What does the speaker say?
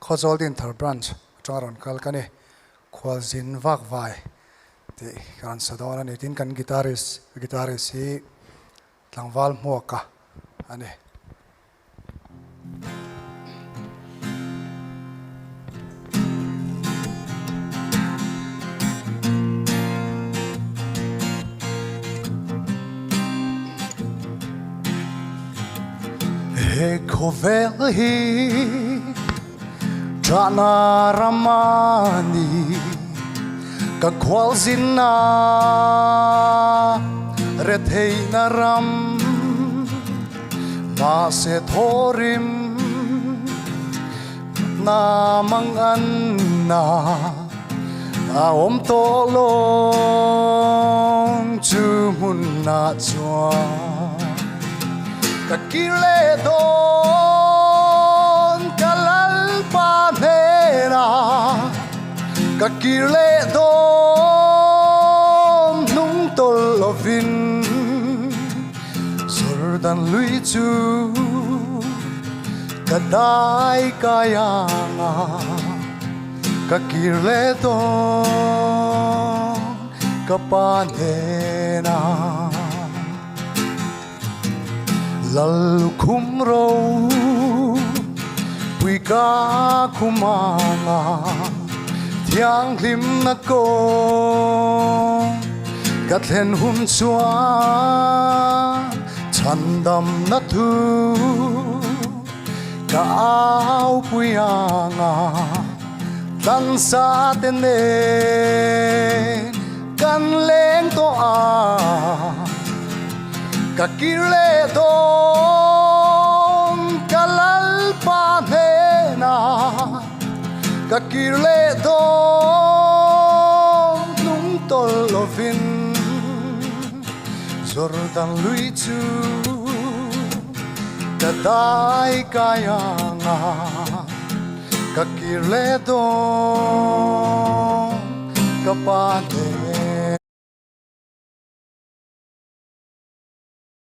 khozol din thar branch charon kal kani khwal zin vak vai ti kan sadona ni tin kan guitarist hi tlangwal muaka ani he khovel hi chana ramani ka khwal zinna re theina ram ma se thorim na mang anna a om to long chu mun na chwa ka kile don kalal panera ka kile don nung tol lovin surdan lui chu kadai kayanga ka kile don ka panera lalu kumro puika kumanga thiang lim na ko katlen hum chua chandam na thu ka au puyanga tan sa tene kan leng to a ka kile don kalal panena ka kile don nung tol lovin jordan lui chu kadai kayanga ka kile don ka panena